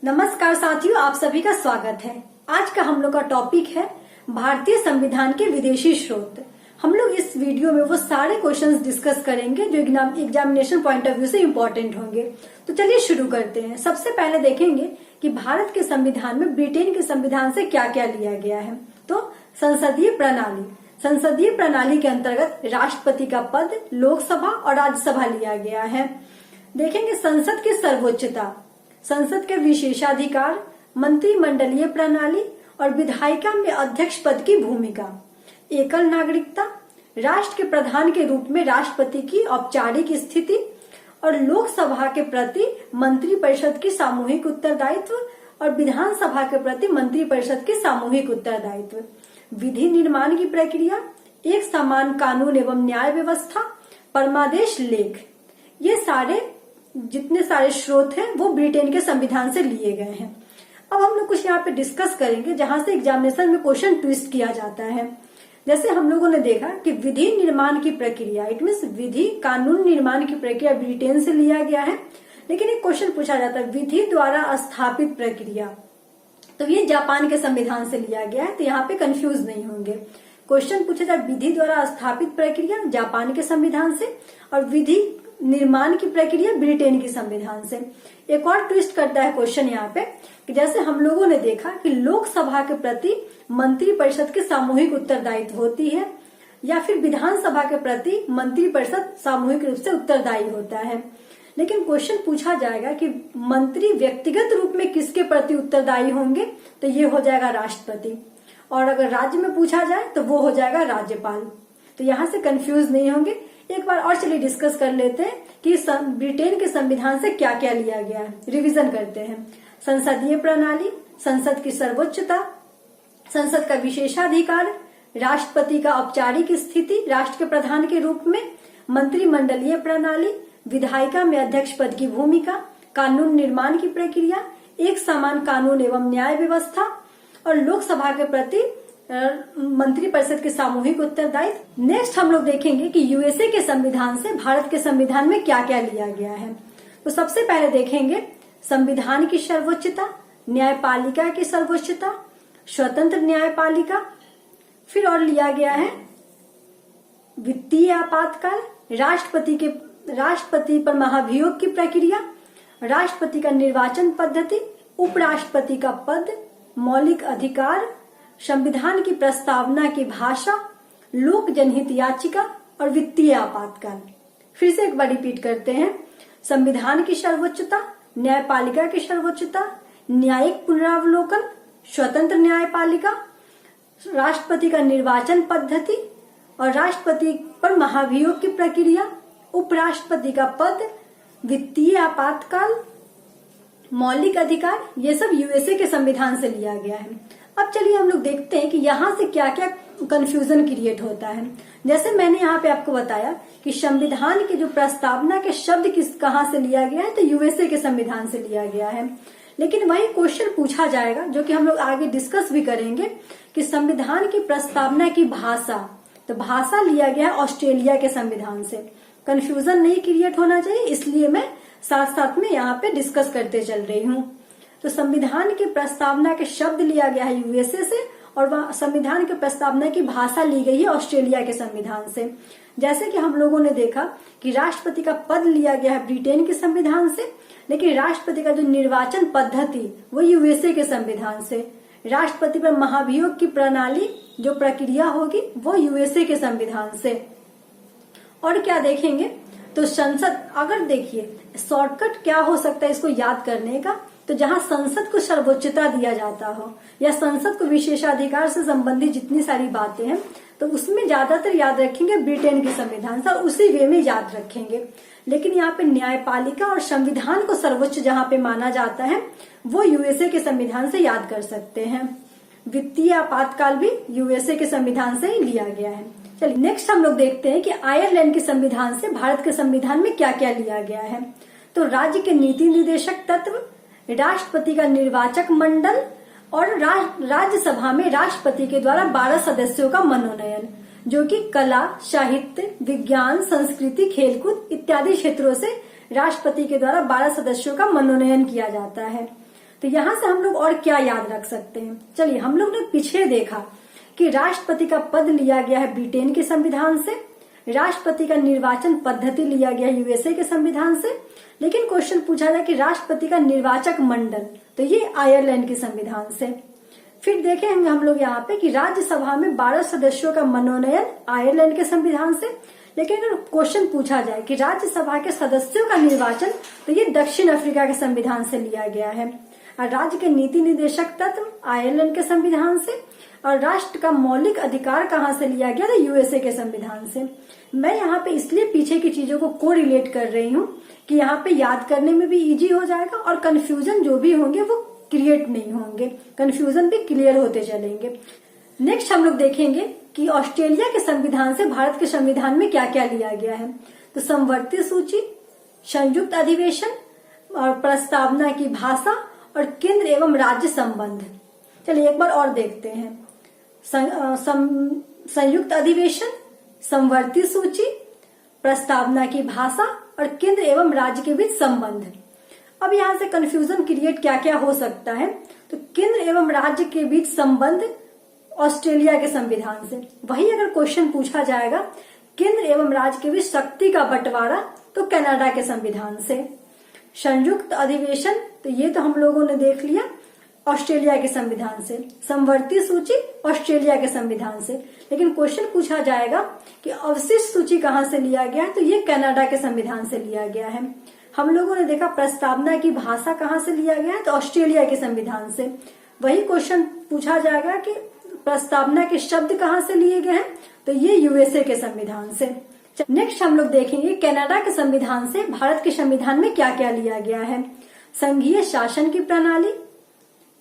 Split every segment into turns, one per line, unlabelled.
नमस्कार साथियों, आप सभी का स्वागत है। आज का हम लोग का टॉपिक है भारतीय संविधान के विदेशी स्रोत। हम लोग इस वीडियो में वो सारे क्वेश्चंस डिस्कस करेंगे जो एग्जामिनेशन पॉइंट ऑफ व्यू से इम्पोर्टेंट होंगे। तो चलिए शुरू करते हैं। सबसे पहले देखेंगे कि भारत के संविधान में ब्रिटेन के संविधान से क्या क्या लिया गया है। तो संसदीय प्रणाली के अंतर्गत राष्ट्रपति का पद, लोकसभा और राज्यसभा लिया गया है। देखेंगे संसद की सर्वोच्चता, संसद के विशेषाधिकार, मंत्रिमंडलीय प्रणाली और विधायिका में अध्यक्ष पद की भूमिका, एकल नागरिकता, राष्ट्र के प्रधान के रूप में राष्ट्रपति की औपचारिक स्थिति और लोकसभा के प्रति मंत्रिपरिषद की सामूहिक उत्तरदायित्व और विधानसभा के प्रति मंत्रिपरिषद की सामूहिक उत्तरदायित्व, विधि निर्माण की प्रक्रिया, एक समान कानून एवं न्याय व्यवस्था, परमादेश लेख, ये सारे जितने सारे स्रोत हैं वो ब्रिटेन के संविधान से लिए गए हैं। अब हम लोग कुछ यहाँ पे डिस्कस करेंगे जहां से एग्जामिनेशन में क्वेश्चन ट्विस्ट किया जाता है। जैसे हम लोगों ने देखा कि विधि निर्माण की प्रक्रिया, इट मीन्स विधि कानून निर्माण की प्रक्रिया ब्रिटेन से लिया गया है, लेकिन एक क्वेश्चन पूछा जाता है विधि द्वारा स्थापित प्रक्रिया, तो ये जापान के संविधान से लिया गया है। तो यहाँ पे कंफ्यूज नहीं होंगे। क्वेश्चन पूछा जाए विधि द्वारा स्थापित प्रक्रिया जापान के संविधान से और विधि निर्माण की प्रक्रिया ब्रिटेन के संविधान से। एक और ट्विस्ट करता है क्वेश्चन यहाँ पे कि जैसे हम लोगों ने देखा कि लोकसभा के प्रति मंत्रिपरिषद की सामूहिक उत्तरदायित्व होती है या फिर विधानसभा के प्रति मंत्रिपरिषद सामूहिक रूप से उत्तरदायी होता है, लेकिन क्वेश्चन पूछा जाएगा कि मंत्री व्यक्तिगत रूप में किसके प्रति उत्तरदायी होंगे, तो ये हो जाएगा राष्ट्रपति, और अगर राज्य में पूछा जाए तो वो हो जाएगा राज्यपाल। तो यहाँ से कंफ्यूज नहीं होंगे। एक बार और चलिए डिस्कस कर लेते हैं कि ब्रिटेन के संविधान से क्या क्या लिया गया है। रिवीजन करते हैं। संसदीय प्रणाली, संसद की सर्वोच्चता, संसद का विशेषाधिकार, राष्ट्रपति का औपचारिक स्थिति राष्ट्र के प्रधान के रूप में, मंत्रिमंडलीय प्रणाली, विधायिका में अध्यक्ष पद की भूमिका, कानून निर्माण की प्रक्रिया, एक समान कानून एवं न्याय व्यवस्था और लोकसभा के प्रति मंत्रिपरिषद के सामूहिक उत्तरदायित्व। नेक्स्ट हम लोग देखेंगे कि यूएसए के संविधान से भारत के संविधान में क्या क्या लिया गया है। तो सबसे पहले देखेंगे संविधान की सर्वोच्चता, न्यायपालिका की सर्वोच्चता, स्वतंत्र न्यायपालिका, फिर और लिया गया है वित्तीय आपातकाल, राष्ट्रपति पर महाभियोग की प्रक्रिया, राष्ट्रपति का निर्वाचन पद्धति, उपराष्ट्रपति का पद, मौलिक अधिकार, संविधान की प्रस्तावना की भाषा, लोक जनहित याचिका और वित्तीय आपातकाल। फिर से एक बार रिपीट करते हैं। संविधान की सर्वोच्चता, न्यायपालिका की सर्वोच्चता, न्यायिक पुनरावलोकन, स्वतंत्र न्यायपालिका, राष्ट्रपति का निर्वाचन पद्धति और राष्ट्रपति पर महाभियोग की प्रक्रिया, उपराष्ट्रपति का पद, वित्तीय आपातकाल, मौलिक अधिकार, ये सब यूएसए के संविधान से लिया गया है। अब चलिए हम लोग देखते हैं कि यहाँ से क्या क्या कंफ्यूजन क्रिएट होता है। जैसे मैंने यहाँ पे आपको बताया कि संविधान की जो प्रस्तावना के शब्द कहाँ से लिया गया है, तो यूएसए के संविधान से लिया गया है। लेकिन वही क्वेश्चन पूछा जाएगा जो कि हम लोग आगे डिस्कस भी करेंगे कि संविधान की प्रस्तावना की भाषा, तो भाषा लिया गया है ऑस्ट्रेलिया के संविधान से। कंफ्यूजन नहीं क्रिएट होना चाहिए, इसलिए मैं साथ साथ में यहाँ पे डिस्कस करते चल रही हूँ। तो संविधान की प्रस्तावना के शब्द लिया गया है यूएसए से और वह संविधान की प्रस्तावना की भाषा ली गई है ऑस्ट्रेलिया के संविधान से। जैसे कि हम लोगों ने देखा कि राष्ट्रपति का पद लिया गया है ब्रिटेन के संविधान से, लेकिन राष्ट्रपति का जो निर्वाचन पद्धति वो यूएसए के संविधान से, राष्ट्रपति पर महाभियोग की प्रणाली जो प्रक्रिया होगी वो यूएसए के संविधान से। और क्या देखेंगे तो संसद, अगर देखिए शॉर्टकट क्या हो सकता है इसको याद करने का, तो जहां संसद को सर्वोच्चता दिया जाता हो या संसद को विशेषाधिकार से संबंधित जितनी सारी बातें हैं, तो उसमें ज्यादातर याद रखेंगे ब्रिटेन के संविधान से और उसी वे में याद रखेंगे। लेकिन यहाँ पे न्यायपालिका और संविधान को सर्वोच्च जहाँ पे माना जाता है वो यूएसए के संविधान से याद कर सकते हैं। वित्तीय आपातकाल भी यूएसए के संविधान से ही लिया गया है। चलिए नेक्स्ट हम लोग देखते हैं कि आयरलैंड के संविधान से भारत के संविधान में क्या क्या लिया गया है। तो राज्य के नीति निर्देशक तत्व, राष्ट्रपति का निर्वाचक मंडल और राज्यसभा में राष्ट्रपति के द्वारा 12 सदस्यों का मनोनयन, जो कि कला, साहित्य, विज्ञान, संस्कृति, खेलकूद इत्यादि क्षेत्रों से राष्ट्रपति के द्वारा 12 सदस्यों का मनोनयन किया जाता है। तो यहाँ से हम लोग और क्या याद रख सकते हैं? चलिए, हम लोग ने पीछे देखा कि राष्ट्रपति का पद लिया गया है ब्रिटेन के संविधान से, राष्ट्रपति का निर्वाचन पद्धति लिया गया है यूएसए के संविधान से, लेकिन क्वेश्चन पूछा जाए कि राष्ट्रपति का निर्वाचक मंडल, तो ये आयरलैंड के संविधान से। फिर देखेंगे हम लोग यहाँ पे कि राज्यसभा में 12 सदस्यों का मनोनयन आयरलैंड के संविधान से, लेकिन अगर क्वेश्चन पूछा जाए कि राज्यसभा के सदस्यों का निर्वाचन, तो ये दक्षिण अफ्रीका के संविधान से लिया गया है। और राज्य के नीति निदेशक तत्व आयरलैंड के संविधान से, और राष्ट्र का मौलिक अधिकार कहाँ से लिया गया था? यूएसए के संविधान से। मैं यहाँ पे इसलिए पीछे की चीजों को कोरिलेट कर रही हूँ कि यहाँ पे याद करने में भी इजी हो जाएगा और कंफ्यूजन जो भी होंगे वो क्रिएट नहीं होंगे, कंफ्यूजन भी क्लियर होते चलेंगे। नेक्स्ट हम लोग देखेंगे कि ऑस्ट्रेलिया के संविधान से भारत के संविधान में क्या क्या लिया गया है। तो समवर्ती सूची, संयुक्त अधिवेशन और प्रस्तावना की भाषा और केंद्र एवं राज्य संबंध। चलिए एक बार और देखते हैं। संयुक्त अधिवेशन, समवर्ती सूची, प्रस्तावना की भाषा और केंद्र एवं राज्य के बीच संबंध। अब यहाँ से कंफ्यूजन क्रिएट क्या क्या हो सकता है? तो केंद्र एवं राज्य के बीच संबंध ऑस्ट्रेलिया के संविधान से। वही अगर क्वेश्चन पूछा जाएगा केंद्र एवं राज्य के बीच शक्ति का बंटवारा, तो कनाडा के संविधान से। संयुक्त अधिवेशन, तो ये तो हम लोगों ने देख लिया ऑस्ट्रेलिया के संविधान से। समवर्ती सूची ऑस्ट्रेलिया के संविधान से, लेकिन क्वेश्चन पूछा जाएगा कि अवशिष्ट सूची कहाँ से लिया गया है? तो ये कनाडा के संविधान से लिया गया है। हम लोगों ने देखा प्रस्तावना की भाषा कहाँ से लिया गया है? तो ऑस्ट्रेलिया के संविधान से। वही क्वेश्चन पूछा जाएगा कि प्रस्तावना के शब्द कहाँ से लिए गए हैं? तो ये यूएसए के संविधान से। नेक्स्ट हम लोग देखेंगे कनाडा के संविधान से भारत के संविधान में क्या क्या लिया गया है। संघीय शासन की प्रणाली,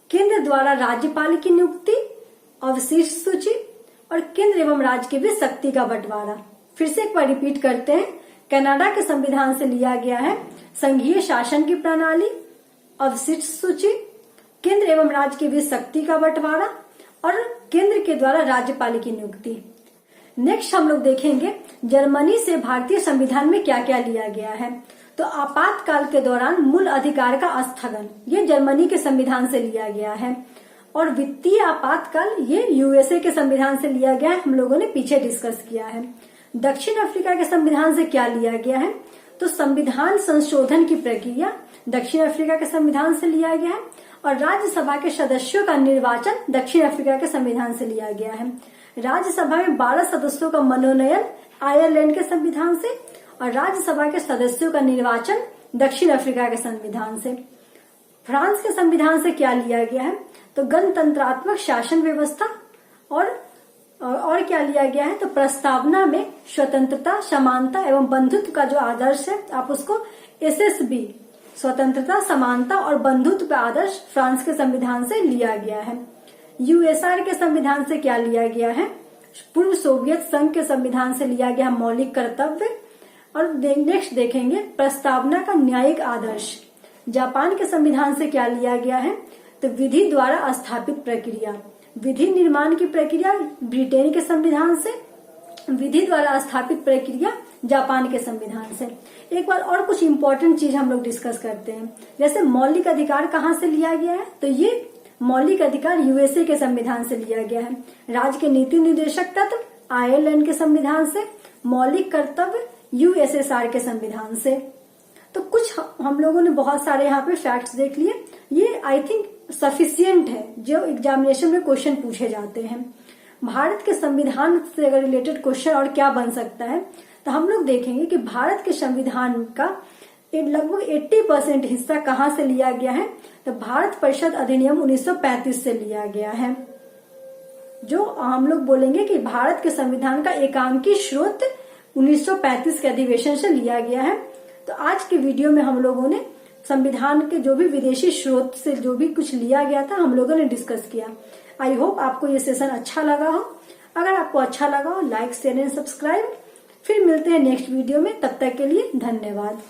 केंद्र द्वारा राज्यपाल की नियुक्ति, अवशिष्ट सूची और केंद्र एवं राज्य के बीच शक्ति का बंटवारा। फिर से एक बार रिपीट करते हैं। कनाडा के संविधान से लिया गया है संघीय शासन की प्रणाली, अवशिष्ट सूची, केंद्र एवं राज्य के बीच शक्ति का बंटवारा और केंद्र के द्वारा राज्यपाल की नियुक्ति। नेक्स्ट हम लोग देखेंगे जर्मनी से भारतीय संविधान में क्या क्या लिया गया है। तो आपातकाल के दौरान मूल अधिकार का स्थगन, ये जर्मनी के संविधान से लिया गया है। और वित्तीय आपातकाल, ये यूएसए के संविधान से लिया गया है, हम लोगों ने पीछे डिस्कस किया है। दक्षिण अफ्रीका के संविधान से क्या लिया गया है? तो संविधान संशोधन की प्रक्रिया दक्षिण अफ्रीका के संविधान से लिया गया है। और राज्यसभा के सदस्यों का निर्वाचन दक्षिण अफ्रीका के संविधान से लिया गया है। राज्यसभा में 12 सदस्यों का मनोनयन आयरलैंड के संविधान से, और राज्यसभा के सदस्यों का निर्वाचन दक्षिण अफ्रीका के संविधान से। फ्रांस के संविधान से क्या लिया गया है? तो गणतंत्रात्मक शासन व्यवस्था और क्या लिया गया है? तो प्रस्तावना में स्वतंत्रता, समानता एवं बंधुत्व का जो आदर्श है, आप उसको SSB, स्वतंत्रता, समानता और बंधुत्व का आदर्श फ्रांस के संविधान से लिया गया है। यूएसआर के संविधान से क्या लिया गया है? पूर्व सोवियत संघ के संविधान से लिया गया मौलिक कर्तव्य। और नेक्स्ट देखेंगे प्रस्तावना का न्यायिक आदर्श। जापान के संविधान से क्या लिया गया है? तो विधि द्वारा स्थापित प्रक्रिया, विधि निर्माण की प्रक्रिया ब्रिटेन के संविधान से, विधि द्वारा स्थापित प्रक्रिया जापान के संविधान से। एक बार और कुछ इंपॉर्टेंट चीज हम लोग डिस्कस करते हैं, जैसे मौलिक अधिकार कहाँ से लिया गया है? तो ये मौलिक अधिकार यूएसए के संविधान से लिया गया है। राज्य के नीति निर्देशक तत्व आयरलैंड के संविधान से, मौलिक कर्तव्य यूएसएसआर के संविधान से। तो कुछ हम लोगों ने बहुत सारे यहाँ पे फैक्ट्स देख लिए, ये आई थिंक सफिशियंट है जो एग्जामिनेशन में क्वेश्चन पूछे जाते हैं। भारत के संविधान से अगर रिलेटेड क्वेश्चन और क्या बन सकता है, तो हम लोग देखेंगे कि भारत के संविधान का लगभग 80% हिस्सा कहाँ से लिया गया है? तो भारत परिषद अधिनियम 1935 से लिया गया है। जो हम लोग बोलेंगे कि भारत के संविधान का एकांकी स्रोत 1935 के अधिवेशन से लिया गया है। तो आज के वीडियो में हम लोगों ने संविधान के जो भी विदेशी स्रोत से जो भी कुछ लिया गया था, हम लोगों ने डिस्कस किया। आई होप आपको ये सेशन अच्छा लगा हो। अगर आपको अच्छा लगा हो, लाइक, शेयर एंड सब्सक्राइब। फिर मिलते हैं नेक्स्ट वीडियो में, तब तक के लिए धन्यवाद।